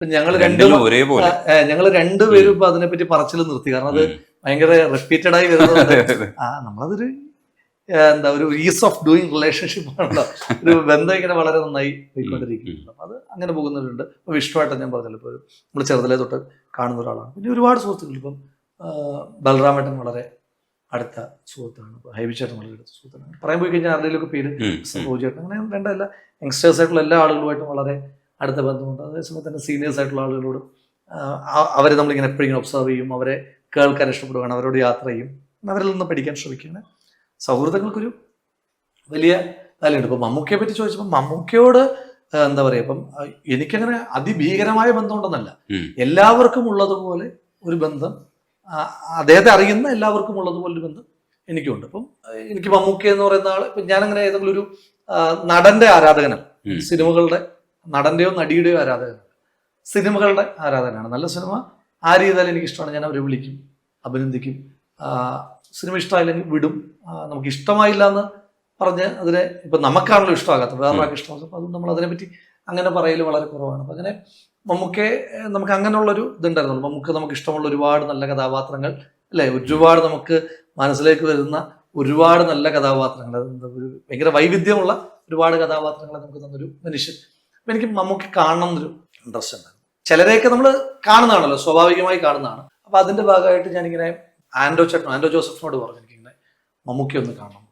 ഞങ്ങൾ രണ്ടുപേരും ഇപ്പൊ അതിനെപ്പറ്റി പറച്ചിൽ നിർത്തി. കാരണം അത് ഭയങ്കര റിപ്പീറ്റഡ് ആയി വരുന്നത്. നമ്മളതൊരു എന്താ ഒരു ഈസ് ഓഫ് ഡൂയിങ് റിലേഷൻഷിപ്പ് ആണല്ലോ. ഒരു ബന്ധം ഇങ്ങനെ വളരെ നന്നായി പോയിക്കൊണ്ടിരിക്കുന്നു. അത് അങ്ങനെ പോകുന്നവരുണ്ട്. ഇപ്പൊ വിഷ്ണുവായിട്ട് ഞാൻ പറഞ്ഞല്ലോ, ഇപ്പോൾ നമ്മൾ ചെറുതിലെ തൊട്ട് കാണുന്ന ഒരാളാണ്. പിന്നെ ഒരുപാട് സുഹൃത്തുക്കൾ. ഇപ്പം ബലറാമേട്ടൻ വളരെ അടുത്ത സുഹൃത്താണ്. ഇപ്പൊ ഹൈബിച്ചേട്ടൻ വളരെ അടുത്ത സുഹൃത്താണ്. പറയാൻ പോയി കഴിഞ്ഞാൽ ആരുടെയൊക്കെ പേര് റോജിയേട്ടൻ, അങ്ങനെ വേണ്ട എല്ലാ യങ്സ്റ്റേഴ്സ് ആയിട്ടുള്ള എല്ലാ ആളുകളുമായിട്ടും വളരെ അടുത്ത ബന്ധമുണ്ട്. അതേസമയത്ത് തന്നെ സീനിയേഴ്സ് ആയിട്ടുള്ള ആളുകളോട് അവരെ നമ്മളിങ്ങനെ എപ്പോഴും ഇങ്ങനെ ഒബ്സർവ് ചെയ്യും, അവരെ കേൾക്കാൻ ഇഷ്ടപ്പെടുകയാണ്, അവരോട് യാത്ര ചെയ്യും, അവരിൽ നിന്ന് പഠിക്കാൻ ശ്രമിക്കുകയാണ്. സൗഹൃദങ്ങൾക്കൊരു വലിയ വിലയുണ്ട്. ഇപ്പം മമ്മൂക്കയെ പറ്റി ചോദിച്ചപ്പോൾ മമ്മൂക്കയോട് എന്താ പറയുക, ഇപ്പം എനിക്കങ്ങനെ അതിഭീകരമായ ബന്ധമുണ്ടെന്നല്ല, എല്ലാവർക്കും ഉള്ളതുപോലെ ഒരു ബന്ധം, അദ്ദേഹത്തെ അറിയുന്ന എല്ലാവർക്കും ഉള്ളതുപോലെ ഒരു ബന്ധം എനിക്കുണ്ട്. അപ്പം എനിക്ക് മമ്മൂക്ക എന്ന് പറയുന്ന ആൾ, ഇപ്പം ഞാനങ്ങനെ ഏതെങ്കിലും ഒരു നടന്റെ ആരാധകനല്ല, സിനിമകളുടെ നടന്റെയോ നടിയുടെയോ ആരാധകനല്ല, സിനിമകളുടെ ആരാധകനാണ്. നല്ല സിനിമ ആ രീതിയിൽ എനിക്കിഷ്ടമാണ്. ഞാൻ അവരെ വിളിക്കും, അഭിനന്ദിക്കും. സിനിമ ഇഷ്ടമായില്ലെങ്കിൽ വിടും. നമുക്ക് ഇഷ്ടമായില്ല എന്ന് പറഞ്ഞ് അതിനെ, ഇപ്പം നമുക്കാണല്ലോ ഇഷ്ടമാകാത്തത്, വേറൊരാൾക്ക് ഇഷ്ടമാകും. അപ്പം അതുകൊണ്ട് നമ്മൾ അതിനെപ്പറ്റി അങ്ങനെ പറയൽ വളരെ കുറവാണ്. അപ്പം അങ്ങനെ നമുക്ക് അങ്ങനെയുള്ളൊരു ഇതുണ്ടായിരുന്നുള്ളൂ. നമുക്ക് ഇഷ്ടമുള്ള ഒരുപാട് നല്ല കഥാപാത്രങ്ങൾ അല്ലേ, ഒരുപാട് നമുക്ക് മനസ്സിലേക്ക് വരുന്ന ഒരുപാട് നല്ല കഥാപാത്രങ്ങൾ, ഒരു ഭയങ്കര വൈവിധ്യമുള്ള ഒരുപാട് കഥാപാത്രങ്ങളെ നമുക്ക് തന്നൊരു മനുഷ്യൻ. അപ്പം എനിക്ക് മമ്മൂക്ക കാണണം എന്നൊരു ഇൻട്രസ്റ്റ് ഉണ്ടായിരുന്നു. ചിലരെയൊക്കെ നമ്മൾ കാണുന്നതാണല്ലോ, സ്വാഭാവികമായി കാണുന്നതാണ്. അപ്പം അതിൻ്റെ ഭാഗമായിട്ട് ഞാനിങ്ങനെ ആൻഡോ ജോസഫിനോട് പറഞ്ഞു, എനിക്കിങ്ങനെ മമ്മൂക്ക ഒന്ന് കാണണം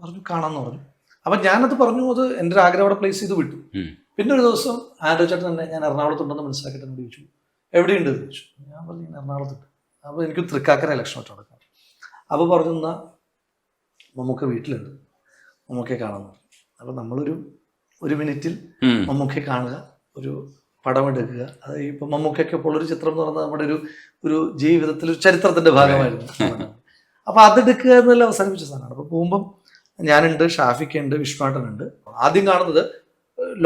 പറഞ്ഞു, കാണാമെന്ന് പറഞ്ഞു. അപ്പം ഞാനത് പറഞ്ഞു, അത് എൻ്റെ ഒരു ആഗ്രഹം അവിടെ പ്ലേസ് ചെയ്ത് വിട്ടു. പിന്നെ ഒരു ദിവസം ആൻഡോ ചേട്ടൻ തന്നെ, ഞാൻ എറണാകുളത്തുണ്ടെന്ന് മനസ്സിലാക്കിയിട്ട് എന്നോട് ചോദിച്ചു, എവിടെയുണ്ട് എന്ന് ചോദിച്ചു. ഞാൻ പറഞ്ഞു, ഞാൻ എറണാകുളത്തുണ്ട്. അപ്പോൾ എനിക്ക് തൃക്കാക്കര ഇലക്ഷൻ ആയിട്ട് നടക്കാം. അപ്പോൾ പറഞ്ഞു, എന്നാൽ മമ്മൂക്ക വീട്ടിലുണ്ട്, മമ്മൂക്കയെ കാണാമെന്ന് പറഞ്ഞു. അപ്പോൾ ഒരു മിനിറ്റിൽ മമ്മൂക്കയെ കാണുക, ഒരു പടം എടുക്കുക. അത് ഇപ്പം മമ്മൂക്കയൊക്കെ ഇപ്പോൾ ഒരു ചിത്രം എന്ന് പറഞ്ഞാൽ നമ്മുടെ ഒരു ജീവിതത്തിൽ ഒരു ചരിത്രത്തിന്റെ ഭാഗമായിരുന്നു. അപ്പൊ അതെടുക്കുക എന്നെല്ലാം അവസാനിപ്പിച്ച സാധനമാണ്. അപ്പൊ പോകുമ്പം ഞാനുണ്ട്, ഷാഫിക്കുണ്ട്, വിഷ്ണുട്ടനുണ്ട്. ആദ്യം കാണുന്നത്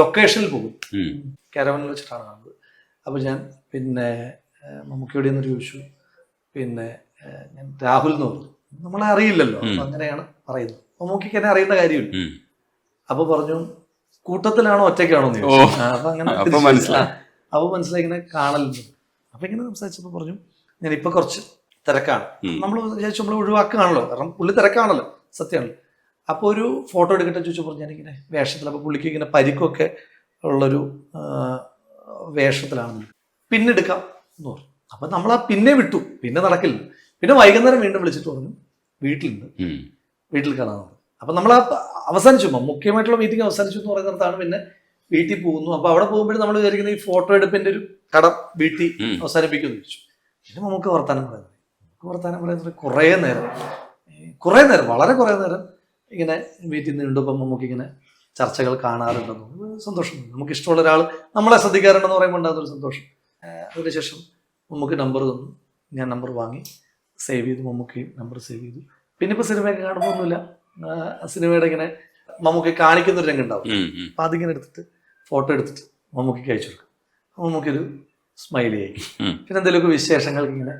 ലൊക്കേഷനിൽ പോകും, കാരവനിൽ വെച്ചിട്ടാണ് കാണുന്നത്. അപ്പൊ ഞാൻ പിന്നെ മമ്മൂക്കയുടെ എന്നൊരു ചോദിച്ചു, പിന്നെ ഞാൻ രാഹുൽ എന്ന് പറഞ്ഞു. നമ്മളെ അറിയില്ലല്ലോ, അപ്പൊ അങ്ങനെയാണ് പറയുന്നത്. മമ്മൂക്കയ്ക്ക് എന്നെ അറിയുന്ന കാര്യമില്ല. അപ്പൊ പറഞ്ഞു, കൂട്ടത്തിലാണോ ഒറ്റയ്ക്കാണോ എന്ന് ചോദിച്ചു. അപ്പൊ അങ്ങനെ അപ്പൊ മനസ്സിലായി ഇങ്ങനെ കാണലുണ്ട്. അപ്പൊ ഇങ്ങനെ സംസാരിച്ചപ്പോ പറഞ്ഞു, ഞാൻ ഇപ്പൊ കുറച്ച് തിരക്കാണ്. നമ്മൾ വിചാരിച്ചു നമ്മൾ ഒഴിവാക്കുകയാണല്ലോ, കാരണം പുള്ളി തിരക്കാണല്ലോ, സത്യമാണല്ലോ. അപ്പൊ ഒരു ഫോട്ടോ എടുക്കട്ടെ ചോദിച്ചപ്പോൾ ഞാനിങ്ങനെ വേഷത്തിൽ, അപ്പൊ പുള്ളിക്ക് ഇങ്ങനെ പരിക്കൊക്കെ ഉള്ളൊരു വേഷത്തിലാണ്, പിന്നെ എടുക്കാം എന്ന് പറഞ്ഞു. അപ്പൊ നമ്മൾ പിന്നെ വിട്ടു, പിന്നെ നടക്കില്ല. പിന്നെ വൈകുന്നേരം വീണ്ടും വിളിച്ചിട്ട് പറഞ്ഞു, വീട്ടിൽ കാണാൻ. അപ്പൊ നമ്മൾ അവസാനിച്ചു, മുഖ്യമായിട്ടുള്ള മീറ്റിംഗ് അവസാനിച്ചു എന്ന് പറയുന്നിടത്താണ് പിന്നെ വീട്ടിൽ പോകുന്നു. അപ്പൊ അവിടെ പോകുമ്പോഴും നമ്മൾ വിചാരിക്കുന്ന ഈ ഫോട്ടോ എടുപ്പിന്റെ ഒരു കടം വീട്ടിൽ അവസാനിപ്പിക്കുമെന്ന് ചോദിച്ചു. പിന്നെ നമുക്ക് വർത്താനം പറയുന്നത് കുറേ നേരം വളരെ കുറേ നേരം ഇങ്ങനെ വീട്ടിൽ നിന്നുണ്ട്. ഇപ്പം നമുക്കിങ്ങനെ ചർച്ചകൾ കാണാറുണ്ടെന്ന് സന്തോഷം. നമുക്ക് ഇഷ്ടമുള്ള ഒരാൾ നമ്മളെ ശ്രദ്ധിക്കാറുണ്ടെന്ന് പറയുമ്പോൾ ഉണ്ടാകുന്നൊരു സന്തോഷം. അതിനുശേഷം നമുക്ക് നമ്പർ തന്നു, ഞാൻ നമ്പർ വാങ്ങി സേവ് ചെയ്തു, മമ്മൂക്കയും നമ്പർ സേവ് ചെയ്തു. പിന്നെ ഇപ്പൊ സിനിമയൊക്കെ കാണുമ്പോൾ ഒന്നുമില്ല, സിനിമയുടെ ഇങ്ങനെ മമ്മൂക്ക കാണിക്കുന്ന ഒരു രംഗം ഉണ്ടാവും. അപ്പൊ അതിങ്ങനെ എടുത്തിട്ട് ഫോട്ടോ എടുത്തിട്ട് മമ്മൂക്കയ്ക്ക് അയച്ചു കൊടുക്കും. മമ്മൂക്കൊരു സ്മൈലി ആയിരിക്കും. പിന്നെ എന്തെങ്കിലുമൊക്കെ വിശേഷങ്ങൾക്ക് ഇങ്ങനെ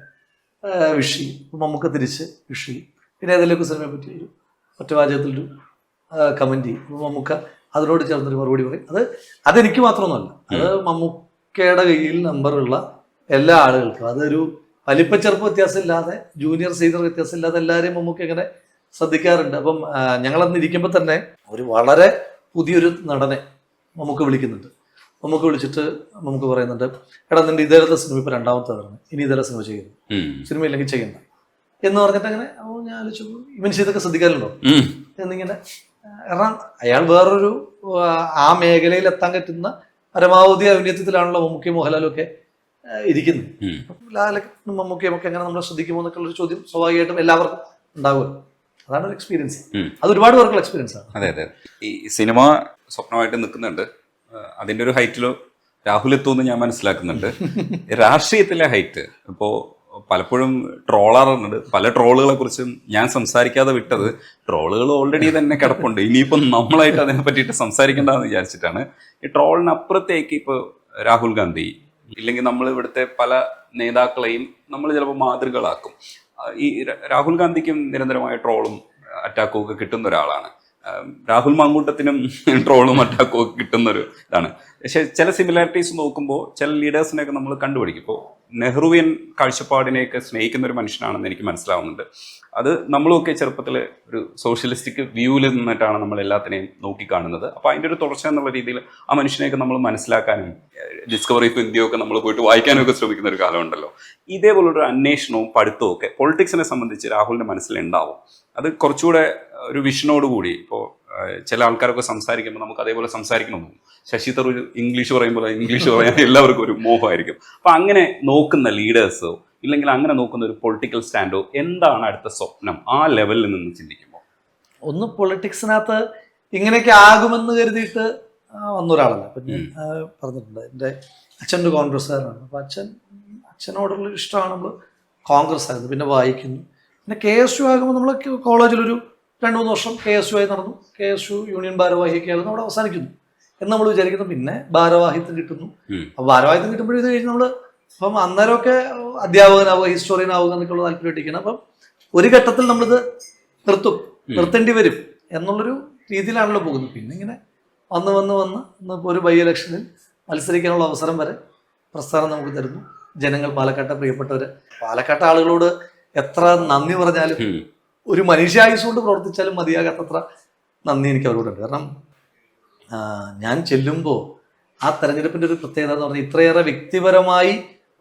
വിഷ് ചെയ്യും. മമ്മൂക്ക തിരിച്ച് വിഷ് ചെയ്യും. പിന്നെ ഏതെങ്കിലുമൊക്കെ സിനിമയെ പറ്റി ഒരു ഒറ്റവാചകത്തിലൊരു കമന്റ് ചെയ്യും. മമ്മൂക്ക അതിനോട് ചേർന്നൊരു മറുപടി പറയും. അതെനിക്ക് മാത്രമൊന്നുമല്ല, അത് മമ്മൂക്കയുടെ കയ്യിൽ നമ്പറുള്ള എല്ലാ ആളുകൾക്കും, അതൊരു വലിപ്പച്ചെറുപ്പ് വ്യത്യാസമില്ലാതെ, ജൂനിയർ സീനിയർ വ്യത്യാസമില്ലാതെ എല്ലാവരെയും മമ്മൂക്ക ഇങ്ങനെ ശ്രദ്ധിക്കാറുണ്ട്. അപ്പം ഞങ്ങളന്ന് ഇരിക്കുമ്പോൾ തന്നെ ഒരു വളരെ പുതിയൊരു നടനെ മമ്മൂക്ക വിളിക്കുന്നുണ്ട്. മമ്മൂക്ക വിളിച്ചിട്ട് മമ്മൂക്ക പറയുന്നുണ്ട്, എടാ നിന്റെ ഇതേലത്തെ സിനിമ ഇപ്പൊ രണ്ടാമത്തെ തവണ, ഇനി ഇതേലെ സിനിമ ചെയ്യുന്നു, സിനിമ ഇല്ലെങ്കിൽ ചെയ്യണ്ട എന്ന് പറഞ്ഞിട്ട് അങ്ങനെ ഞാൻ ആലോചിച്ചു, ഇവൻ ചെയ്തൊക്കെ ശ്രദ്ധിക്കാറുണ്ടോ എന്നിങ്ങനെ. കാരണം അയാൾ വേറൊരു ആ മേഖലയിൽ എത്താൻ പറ്റുന്ന പരമാവധി ഔന്നത്യത്തിലാണല്ലോ മമ്മൂക്കയും മോഹൻലാലും ഒക്കെ ഇരിക്കുന്നത്. ലാലും മമ്മൂക്കയും ഒക്കെ എങ്ങനെ നമ്മളെ ശ്രദ്ധിക്കുമോ എന്നൊക്കെ ഉള്ളൊരു ചോദ്യം സ്വാഭാവികമായിട്ടും എല്ലാവർക്കും ഉണ്ടാകുമല്ലോ. അതാണ് ഒരു എക്സ്പീരിയൻസ്. അത് ഒരുപാട് പേർക്കുള്ള എക്സ്പീരിയൻസ് ആണ്. അതെ. ഈ സിനിമ സ്വപ്നമായിട്ട് നിൽക്കുന്നുണ്ട്, അതിന്റെ ഒരു ഹൈറ്റിലോ രാഹുൽ എത്തുമെന്ന് ഞാൻ മനസ്സിലാക്കുന്നുണ്ട്. രാഷ്ട്രീയത്തിലെ ഹൈറ്റ് ഇപ്പോ പലപ്പോഴും ട്രോളാറുണ്ട്. പല ട്രോളുകളെ കുറിച്ചും ഞാൻ സംസാരിക്കാതെ വിട്ടത്, ട്രോളുകൾ ഓൾറെഡി തന്നെ കിടപ്പുണ്ട്, ഇനിയിപ്പം നമ്മളായിട്ട് അതിനെ പറ്റിയിട്ട് സംസാരിക്കേണ്ടതെന്ന് വിചാരിച്ചിട്ടാണ്. ഈ ട്രോളിനപ്പുറത്തേക്ക് ഇപ്പോൾ രാഹുൽ ഗാന്ധി, ഇല്ലെങ്കിൽ നമ്മൾ ഇവിടുത്തെ പല നേതാക്കളെയും നമ്മൾ ചിലപ്പോൾ മാതൃകളാക്കും. ഈ രാഹുൽ ഗാന്ധിക്കും നിരന്തരമായ ട്രോളും അറ്റാക്കും ഒക്കെ കിട്ടുന്ന ഒരാളാണ്. രാഹുൽ മാങ്കൂട്ടത്തിനും ട്രോളും അറ്റാക്കും ഒക്കെ കിട്ടുന്നൊരു ഇതാണ്. പക്ഷെ ചില സിമിലാരിറ്റീസ് നോക്കുമ്പോൾ ചില ലീഡേഴ്സിനെയൊക്കെ നമ്മൾ കണ്ടുപിടിക്കും. ഇപ്പോൾ നെഹ്റുവിയൻ കാഴ്ചപ്പാടിനെയൊക്കെ സ്നേഹിക്കുന്ന ഒരു മനുഷ്യനാണെന്ന് എനിക്ക് മനസ്സിലാവുന്നുണ്ട്. അത് നമ്മളൊക്കെ ചെറുപ്പത്തിൽ ഒരു സോഷ്യലിസ്റ്റിക് വ്യൂവിൽ നിന്നിട്ടാണ് നമ്മൾ എല്ലാത്തിനെയും നോക്കിക്കാണുന്നത്. അപ്പോൾ അതിൻ്റെ ഒരു തുടർച്ച എന്നുള്ള രീതിയിൽ ആ മനുഷ്യനെയൊക്കെ നമ്മൾ മനസ്സിലാക്കാനും ഡിസ്കവറി ഓഫ് ഇന്ത്യ ഒക്കെ നമ്മൾ പോയിട്ട് വായിക്കാനും ഒക്കെ ശ്രമിക്കുന്ന ഒരു കാലമുണ്ടല്ലോ. ഇതേപോലൊരു അന്വേഷണവും പഠിത്തവും ഒക്കെ പൊളിറ്റിക്സിനെ സംബന്ധിച്ച് രാഹുലിൻ്റെ മനസ്സിലുണ്ടാവും. അത് കുറച്ചുകൂടെ ഒരു വിഷനോടുകൂടി. ഇപ്പോൾ ചില ആൾക്കാരൊക്കെ സംസാരിക്കുമ്പോൾ നമുക്ക് അതേപോലെ സംസാരിക്കണമെന്ന് തോന്നും. ശശി തരൂർ ഇംഗ്ലീഷ് പറയുമ്പോൾ ഇംഗ്ലീഷ് പറയാൻ എല്ലാവർക്കും ഒരു മോഹമായിരിക്കും. അപ്പം അങ്ങനെ നോക്കുന്ന ലീഡേഴ്സോ ഇല്ലെങ്കിൽ അങ്ങനെ നോക്കുന്ന ഒരു പൊളിറ്റിക്കൽ സ്റ്റാൻഡോ എന്താണ് അടുത്ത സ്വപ്നം ആ ലെവലിൽ നിന്ന് ചിന്തിക്കുമ്പോൾ? ഒന്ന് പൊളിറ്റിക്സിനകത്ത് ഇങ്ങനെയൊക്കെ ആകുമെന്ന് കരുതിയിട്ട് വന്ന ഒരാളല്ല. അപ്പം ഞാൻ പറഞ്ഞിട്ടുണ്ട്, എൻ്റെ അച്ഛൻ്റെ കോൺഗ്രസ്സുകാരനാണ്. അപ്പം അച്ഛനോടുള്ള ഇഷ്ടമാണ് നമ്മൾ കോൺഗ്രസ് ആയിരുന്നു. പിന്നെ വായിക്കുന്നു. പിന്നെ KSU ആകുമ്പോൾ നമ്മൾ കോളേജിലൊരു 2-3 വർഷം KSU ആയി നടന്നു. KSU യൂണിയൻ ഭാരവാഹിയൊക്കെ ആയിരുന്നു. അവിടെ അവസാനിക്കുന്നു എന്ന് നമ്മൾ വിചാരിക്കുന്നു. പിന്നെ ഭാരവാഹിത്വം കിട്ടുന്നു. അപ്പോൾ ഭാരവാഹിത്വം കിട്ടുമ്പോഴേ ഇത് കഴിഞ്ഞ് നമ്മൾ അപ്പം അന്നേരമൊക്കെ അധ്യാപകനാവുക, ഹിസ്റ്റോറിയൻ ആവുക എന്നൊക്കെയുള്ള താല്പര്യമായിട്ടിരിക്കണം. അപ്പം ഒരു ഘട്ടത്തിൽ നമ്മളിത് നിർത്തേണ്ടി വരും എന്നുള്ളൊരു രീതിയിലാണല്ലോ പോകുന്നത്. പിന്നെ ഇങ്ങനെ വന്ന് ഇന്നിപ്പോൾ ഒരു ബൈ ഇലക്ഷനിൽ മത്സരിക്കാനുള്ള അവസരം വരെ പ്രസ്ഥാനം നമുക്ക് തരുന്നു. ജനങ്ങൾ, പാലക്കാട്ടെ പ്രിയപ്പെട്ടവർ, പാലക്കാട്ടെ ആളുകളോട് എത്ര നന്ദി പറഞ്ഞാലും ഒരു മനുഷ്യായുസുകൊണ്ട് പ്രവർത്തിച്ചാലും മതിയാകാത്തത്ര നന്ദി എനിക്ക് അവരോടുണ്ട്. കാരണം ഞാൻ ചെല്ലുമ്പോൾ ആ തെരഞ്ഞെടുപ്പിൻ്റെ ഒരു പ്രത്യേകത എന്ന് പറഞ്ഞാൽ ഇത്രയേറെ വ്യക്തിപരമായി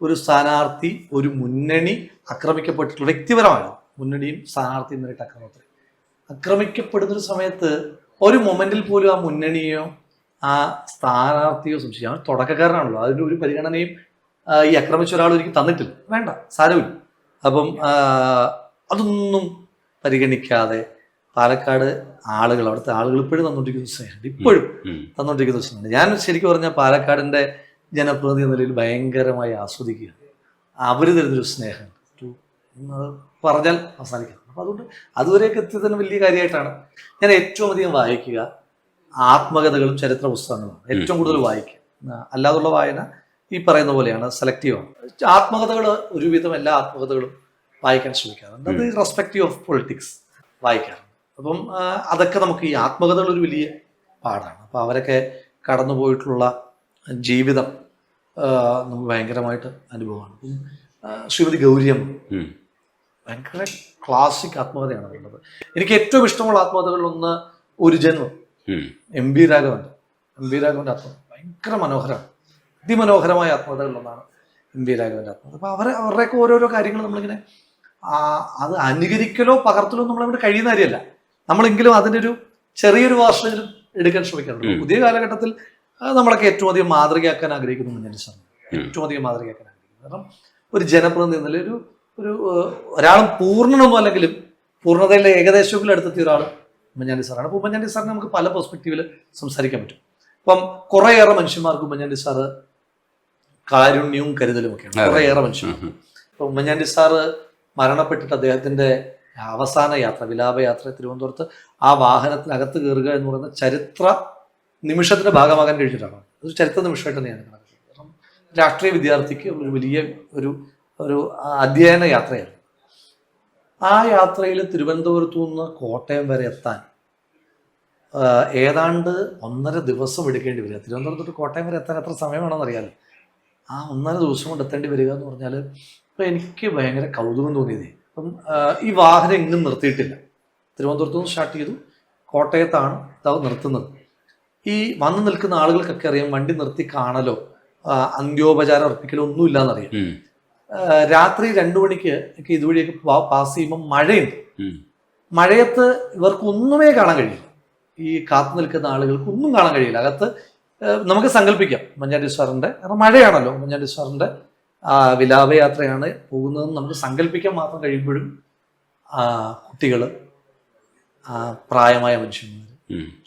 ഒരു സ്ഥാനാർത്ഥി, ഒരു മുന്നണി ആക്രമിക്കപ്പെട്ടിട്ടുള്ള, വ്യക്തിപരമാണ് മുന്നണിയും സ്ഥാനാർത്ഥിയും നേരിട്ട് ആക്രമിക്കപ്പെടുന്നൊരു സമയത്ത് ഒരു മൊമെന്റിൽ പോലും ആ മുന്നണിയോ ആ സ്ഥാനാർത്ഥിയോ സംശയിക്കാം. അവൻ തുടക്കക്കാരനാണല്ലോ, അതിൻ്റെ ഒരു പരിഗണനയും ഈ ആക്രമിച്ച ഒരാൾ എനിക്ക് തന്നിട്ടില്ല. വേണ്ട, സാരമില്ല. അപ്പം അതൊന്നും പരിഗണിക്കാതെ പാലക്കാട് ആളുകൾ, അവിടുത്തെ ആളുകൾ ഇപ്പോഴും തന്നുകൊണ്ടിരിക്കുന്ന സ്നേഹമുണ്ട്. ഇപ്പോഴും തന്നുകൊണ്ടിരിക്കുന്ന സ്നേഹമുണ്ട്. ഞാൻ ശരിക്കും പറഞ്ഞാൽ പാലക്കാടിൻ്റെ ജനപ്രതിനിധി എന്ന നിലയിൽ ഭയങ്കരമായി ആസ്വദിക്കുകയാണ്. അവർ തരുന്നൊരു സ്നേഹം പറഞ്ഞാൽ അവസാനിക്കണം. അപ്പോൾ അതുകൊണ്ട് അതുവരെയൊക്കെ എത്തിയതിന് വലിയ കാര്യമായിട്ടാണ് ഞാൻ ഏറ്റവും അധികം വായിക്കുക ആത്മകഥകളും ചരിത്ര പുസ്തകങ്ങളുമാണ് ഏറ്റവും കൂടുതൽ വായിക്കുക. അല്ലാതുള്ള വായന ഈ പറയുന്ന പോലെയാണ്, സെലക്റ്റീവാണ്. ആത്മകഥകൾ ഒരുവിധം എല്ലാ ആത്മകഥകളും വായിക്കാൻ ശ്രമിക്കാറുണ്ട്. അത് റെസ്പെക്റ്റീവ് ഓഫ് പൊളിറ്റിക്സ് വായിക്കാറുണ്ട്. അപ്പം അതൊക്കെ നമുക്ക് ഈ ആത്മകഥകൾ ഒരു വലിയ പാടാണ്. അപ്പോൾ അവരൊക്കെ കടന്നുപോയിട്ടുള്ള ജീവിതം നമുക്ക് ഭയങ്കരമായിട്ട് അനുഭവമാണ്. ശ്രീമതി ഗൗരിയമ്മ ഭയങ്കര ക്ലാസിക് ആത്മകഥയാണ് ഉള്ളത്. എനിക്ക് ഏറ്റവും ഇഷ്ടമുള്ള ആത്മകഥകളിലൊന്ന് ഒരു ജന്മം, MB രാഘവൻ്റെ ആത്മകഥ ഭയങ്കര മനോഹരമാണ്. അതിമനോഹരമായ ആത്മകഥകളിലൊന്നാണ് MB രാഘവൻ്റെ ആത്മകഥ. അപ്പോൾ അവരുടെയൊക്കെ ഓരോരോ കാര്യങ്ങൾ നമ്മളിങ്ങനെ അത് അനുകരിക്കലോ പകർത്തലോ നമ്മളവിടെ കഴിയുന്ന കാര്യമല്ല. നമ്മളെങ്കിലും അതിൻ്റെ ഒരു ചെറിയൊരു ഭാഷയിലും എടുക്കാൻ ശ്രമിക്കാറുണ്ട്. പുതിയ കാലഘട്ടത്തിൽ നമ്മളൊക്കെ ഏറ്റവും അധികം മാതൃകയാക്കാൻ ആഗ്രഹിക്കുന്നു ഉമ്മൻചാണ്ടി സാറിന്, ഏറ്റവും അധികം മാതൃകയാക്കാൻ ആഗ്രഹിക്കുന്നു. കാരണം ഒരു ജനപ്രതിനിധി എന്നല്ല ഒരാളും പൂർണ്ണനൊന്നും അല്ലെങ്കിലും പൂർണ്ണതയിലെ ഏകദേശമെങ്കിലും അടുത്തെത്തിയ ഒരാൾ ഉമ്മൻചാണ്ടി സാറാണ്. അപ്പോൾ ഉമ്മൻചാണ്ടി സാറിനെ നമുക്ക് പല പെർസ്പെക്റ്റീവിൽ സംസാരിക്കാൻ പറ്റും. അപ്പം കുറേയേറെ മനുഷ്യന്മാർക്ക് ഉമ്മൻചാണ്ടി സാറ് കാരുണ്യവും കരുതലും ഒക്കെയാണ്, കുറേയേറെ മനുഷ്യന്മാർക്ക്. ഇപ്പം ഉമ്മൻചാണ്ടി സാറ് മരണപ്പെട്ടിട്ട് അദ്ദേഹത്തിൻ്റെ അവസാന യാത്ര, വിലാപയാത്ര തിരുവനന്തപുരത്ത് ആ വാഹനത്തിനകത്ത് കയറുക എന്ന് പറയുന്ന ചരിത്ര നിമിഷത്തിന്റെ ഭാഗമാകാൻ കഴിഞ്ഞിട്ടാണ്. ഒരു ചരിത്ര നിമിഷമായിട്ട് തന്നെയാണ് കണക്കുന്നത്. കാരണം രാഷ്ട്രീയ വിദ്യാർത്ഥിക്ക് ഒരു വലിയ ഒരു അധ്യയന യാത്രയാണ്. ആ യാത്രയിൽ തിരുവനന്തപുരത്തു നിന്ന് കോട്ടയം വരെ എത്താൻ ഏതാണ്ട് 1.5 ദിവസം എടുക്കേണ്ടി വരിക. തിരുവനന്തപുരത്ത് തൊട്ട് കോട്ടയം വരെ എത്താൻ എത്ര സമയം വേണമെന്ന് അറിയാമല്ലോ. ആ 1.5 ദിവസം കൊണ്ട് എത്തേണ്ടി വരിക എന്ന് പറഞ്ഞാൽ ഇപ്പം എനിക്ക് ഭയങ്കര കൗതുകം തോന്നിയതേ. അപ്പം ഈ വാഹനം എങ്ങും നിർത്തിയിട്ടില്ല. തിരുവനന്തപുരത്ത് നിന്ന് സ്റ്റാർട്ട് ചെയ്തു, കോട്ടയത്താണ് നിർത്തുന്നത്. ഈ വന്നു നിൽക്കുന്ന ആളുകൾക്കൊക്കെ അറിയാം, വണ്ടി നിർത്തി കാണലോ അന്ത്യോപചാരം അർപ്പിക്കലോ ഒന്നും ഇല്ലാന്നറിയാം. രാത്രി 2 മണിക്ക് ഒക്കെ ഇതുവഴിയൊക്കെ പാസ് ചെയ്യുമ്പോൾ മഴയുണ്ട്. മഴയത്ത് ഇവർക്കൊന്നുമേ കാണാൻ കഴിയില്ല. ഈ കാത്തു നിൽക്കുന്ന ആളുകൾക്ക് ഒന്നും കാണാൻ കഴിയില്ല. അകത്ത് നമുക്ക് സങ്കല്പിക്കാം ഉമ്മൻചാണ്ടി സാറിൻ്റെ, കാരണം മഴയാണല്ലോ, ഉമ്മൻചാണ്ടി സാറിൻ്റെ വിലാപയാത്രയാണ് പോകുന്നതെന്ന് നമുക്ക് സങ്കല്പിക്കാൻ മാത്രം കഴിയുമ്പോഴും കുട്ടികൾ, പ്രായമായ മനുഷ്യന്മാർ,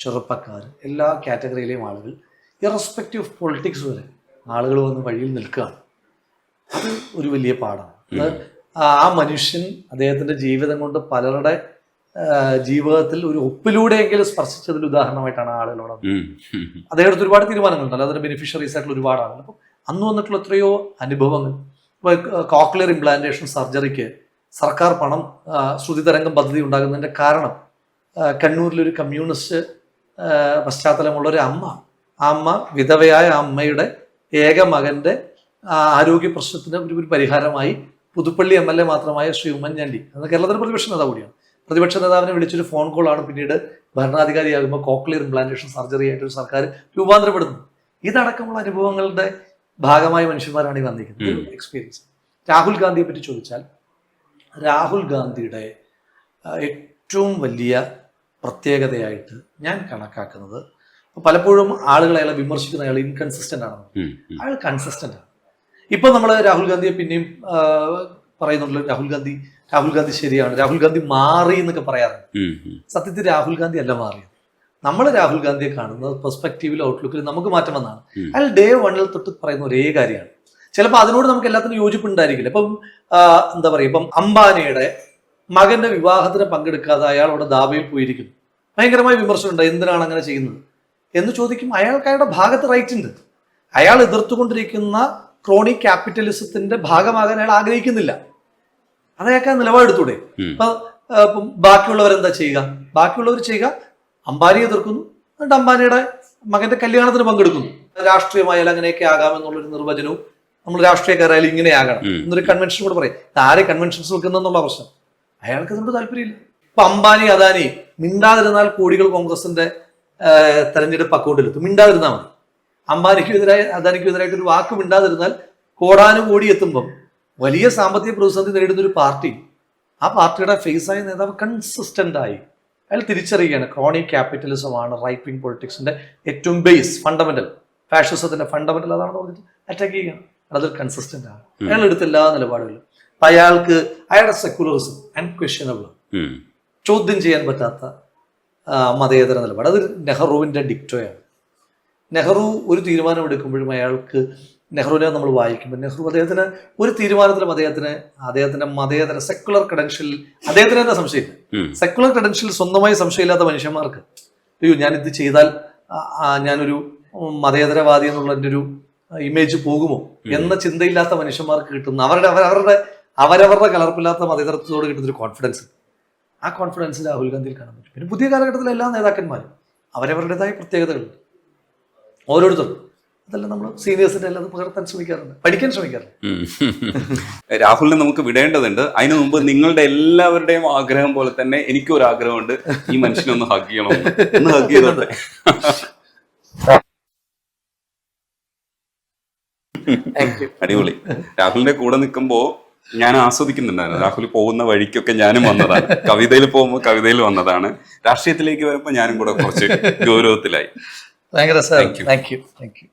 ചെറുപ്പക്കാർ, എല്ലാ കാറ്റഗറിയിലെയും ആളുകൾ, ഇറസ്പെക്റ്റീവ് ഓഫ് പൊളിറ്റിക്സ് വരെ ആളുകൾ വന്ന് വഴിയിൽ നിൽക്കുകയാണ്. അത് ഒരു വലിയ പാഠമാണ്. അത് ആ മനുഷ്യൻ അദ്ദേഹത്തിൻ്റെ ജീവിതം കൊണ്ട് പലരുടെ ജീവിതത്തിൽ ഒരു ഒപ്പിലൂടെയെങ്കിലും സ്പർശിച്ചതിൽ ഉദാഹരണമായിട്ടാണ് ആളുകളോട്. അദ്ദേഹത്തിന് ഒരുപാട് തീരുമാനങ്ങളുണ്ടല്ലോ, അതിൻ്റെ ബെനിഫിഷ്യറീസ് ആയിട്ടുള്ള ഒരുപാട് ആളുകൾ. അപ്പം അന്ന് വന്നിട്ടുള്ള എത്രയോ അനുഭവങ്ങൾ. ഇപ്പോൾ കോക്ലിയർ ഇംപ്ലാന്റേഷൻ സർജറിക്ക് സർക്കാർ പണം ശ്രുതി തരംഗം പദ്ധതി ഉണ്ടാകുന്നതിൻ്റെ കാരണം കണ്ണൂരിലൊരു കമ്മ്യൂണിസ്റ്റ് പശ്ചാത്തലമുള്ള ഒരു അമ്മ, ആ അമ്മ വിധവയായ ആ അമ്മയുടെ ഏക മകന്റെ ആരോഗ്യ പ്രശ്നത്തിന് ഒരു പരിഹാരമായി പുതുപ്പള്ളി MLA മാത്രമായ ശ്രീ ഉമ്മൻചാണ്ടി, അന്ന് കേരളത്തിലെ പ്രതിപക്ഷ നേതാവ് കൂടിയാണ്, പ്രതിപക്ഷ നേതാവിനെ വിളിച്ചൊരു ഫോൺ കോളാണ് പിന്നീട് ഭരണാധികാരിയാകുമ്പോൾ കോക്ലിയർ ഇംപ്ലാന്റേഷൻ സർജറി ആയിട്ടൊരു സർക്കാർ രൂപാന്തരപ്പെടുന്നത്. ഇതടക്കമുള്ള അനുഭവങ്ങളുടെ ഭാഗമായ മനുഷ്യന്മാരാണ് ഈ വന്നിരിക്കുന്നത്. എക്സ്പീരിയൻസ്. രാഹുൽ ഗാന്ധിയെ പറ്റി ചോദിച്ചാൽ, രാഹുൽ ഗാന്ധിയുടെ ഏറ്റവും വലിയ പ്രത്യേകതയായിട്ട് ഞാൻ കണക്കാക്കുന്നത്, പലപ്പോഴും ആളുകൾ അയാളെ വിമർശിക്കുന്ന അയാൾ ഇൻകൺസിസ്റ്റന്റ് ആണ്. അയാൾ കൺസിസ്റ്റന്റ് ആണ്. ഇപ്പൊ നമ്മൾ രാഹുൽ ഗാന്ധിയെ പിന്നെയും പറയുന്നുണ്ടല്ലോ, രാഹുൽ ഗാന്ധി ശരിയാണ്, രാഹുൽ ഗാന്ധി മാറി എന്നൊക്കെ പറയാറുണ്ട്. സത്യത്തിൽ രാഹുൽ ഗാന്ധി അല്ല മാറിയത്. നമ്മൾ രാഹുൽ ഗാന്ധിയെ കാണുന്നത് പെർസ്പെക്റ്റീവിൽ, ഔട്ട്ലുക്കിൽ നമുക്ക് മാറ്റം വന്നാണ്. അയാൾ ഡേ 1 തൊട്ട് പറയുന്ന ഒരേ കാര്യമാണ്. ചിലപ്പോൾ അതിനോട് നമുക്ക് എല്ലാത്തിനും യോജിപ്പുണ്ടായിരിക്കില്ല. ഇപ്പം എന്താ പറയുക, ഇപ്പം അംബാനിയുടെ മകന്റെ വിവാഹത്തിന് പങ്കെടുക്കാതെ അയാൾ അവിടെ ദാബയിൽ പോയിരിക്കുന്നു. ഭയങ്കരമായ വിമർശനമുണ്ട്, എന്തിനാണ് അങ്ങനെ ചെയ്യുന്നത് എന്ന് ചോദിക്കും. അയാൾക്ക് അയാളുടെ ഭാഗത്ത് റൈറ്റ് ഉണ്ട്. അയാൾ എതിർത്തുകൊണ്ടിരിക്കുന്ന ക്രോണി ക്യാപിറ്റലിസത്തിന്റെ ഭാഗമാകാൻ അയാൾ ആഗ്രഹിക്കുന്നില്ല. അത് അയാൾക്ക് നിലപാടെടുത്തൂടെ? ഇപ്പം ബാക്കിയുള്ളവരെന്താ ചെയ്യുക? ബാക്കിയുള്ളവർ ചെയ്യുക, അംബാനി എതിർക്കുന്നു, എന്നിട്ട് അംബാനിയുടെ മകന്റെ കല്യാണത്തിന് പങ്കെടുക്കുന്നു. രാഷ്ട്രീയമായാലും അങ്ങനെയൊക്കെ ആകാമെന്നുള്ളൊരു നിർവചനവും, നമ്മൾ രാഷ്ട്രീയക്കാരായാലും ഇങ്ങനെ ആകണം എന്നൊരു കൺവെൻഷൻ കൂടെ പറയും. ആരെ കൺവെൻഷൻസ് വെക്കുന്നുള്ള പ്രശ്നം അയാൾക്ക് അതിനോട് താല്പര്യമില്ല. ഇപ്പൊ അംബാനി അദാനി മിണ്ടാതിരുന്നാൽ കോടികൾ കോൺഗ്രസിന്റെ തെരഞ്ഞെടുപ്പ് അക്കൗണ്ടിലെത്തും. മിണ്ടാതിരുന്നാൽ മതി. അംബാനിക്കും എതിരായി അദാനിക്കും എതിരായിട്ട് ഒരു വാക്ക് മിണ്ടാതിരുന്നാൽ കോടാനുകോടി എത്തുമ്പം വലിയ സാമ്പത്തിക പ്രതിസന്ധി നേരിടുന്ന ഒരു പാർട്ടി, ആ പാർട്ടിയുടെ ഫേസായ നേതാവ് കൺസിസ്റ്റന്റ് ആയി അയാൾ തിരിച്ചറിയുകയാണ് ക്രോണിക് ക്യാപിറ്റലിസമാണ് റൈറ്റ് വിങ് പൊളിറ്റിക്സിന്റെ ഏറ്റവും ബേസ്, ഫണ്ടമെന്റൽ, ഫാഷിസത്തിന്റെ ഫണ്ടമെന്റൽ അതാണെന്ന് പറഞ്ഞിട്ട് അറ്റാക്ക് ചെയ്യുകയാണ്. അതിൽ കൺസിസ്റ്റന്റ് ആണ് അയാൾ എടുത്ത എല്ലാ നിലപാടുകളും. അപ്പൊ അയാൾക്ക് അയാളുടെ സെക്യുലറിസം അൺക്വസ്റ്റ്യനബിൾ, ചോദ്യം ചെയ്യാൻ പറ്റാത്ത മതേതര നിലപാട്. അത് നെഹ്റുവിന്റെ ഡിക്റ്റോയാണ്. നെഹ്റു ഒരു തീരുമാനം എടുക്കുമ്പോഴും അയാൾക്ക്, നെഹ്റുവിനെ നമ്മൾ വായിക്കുമ്പോൾ നെഹ്റു അദ്ദേഹത്തിന് ഒരു തീരുമാനത്തിലും അദ്ദേഹത്തിന്റെ മതേതര സെക്കുലർ ക്രെഡൻഷ്യൽ അദ്ദേഹത്തിന് തന്നെ സംശയമില്ല. സെക്കുലർ ക്രെഡൻഷ്യൽ സ്വന്തമായി സംശയമില്ലാത്ത മനുഷ്യന്മാർക്ക്, അയ്യോ ഞാൻ ഇത് ചെയ്താൽ ഞാനൊരു മതേതരവാദി എന്നുള്ളതിൻ്റെ ഒരു ഇമേജ് പോകുമോ എന്ന ചിന്തയില്ലാത്ത മനുഷ്യന്മാർക്ക് കിട്ടുന്ന അവരവരുടെ കലർപ്പില്ലാത്ത മതേതരത്വത്തോട് കിട്ടുന്നൊരു കോൺഫിഡൻസ്, ആ കോൺഫിഡൻസ് രാഹുൽ ഗാന്ധിയിൽ കാണാൻ പറ്റും. പിന്നെ പുതിയ കാലഘട്ടത്തിലെ എല്ലാ നേതാക്കന്മാരും അവരവരുടേതായ പ്രത്യേകതകളുണ്ട് ഓരോരുത്തരും. അതെല്ലാം നമ്മൾ സീനിയേഴ്സിന്റെ എല്ലാം പകർത്താൻ ശ്രമിക്കാറുണ്ട്, പഠിക്കാൻ ശ്രമിക്കാറുണ്ട്. രാഹുലിനെ നമുക്ക് വിടേണ്ടതുണ്ട്. അതിനു മുമ്പ് നിങ്ങളുടെ എല്ലാവരുടെയും ആഗ്രഹം പോലെ തന്നെ എനിക്കും ഒരു ആഗ്രഹമുണ്ട്, ഈ മനുഷ്യനെ ഒന്ന് ഹഗ് ചെയ്യണം. ഒന്ന് ഹഗ് ചെയ്തോട്ടെ. അടിപൊളി. രാഹുലിന്റെ കൂടെ നിൽക്കുമ്പോ ഞാൻ ആസ്വദിക്കുന്നുണ്ടായിരുന്നു. രാഹുൽ പോകുന്ന വഴിക്കൊക്കെ ഞാനും വന്നതാണ്. കവിതയിൽ പോകുമ്പോൾ കവിതയിൽ വന്നതാണ്. രാഷ്ട്രീയത്തിലേക്ക് വരുമ്പോൾ ഞാനും കൂടെ കുറച്ച് ഗൗരവത്തിലായി. ഭയങ്കര താങ്ക് യു.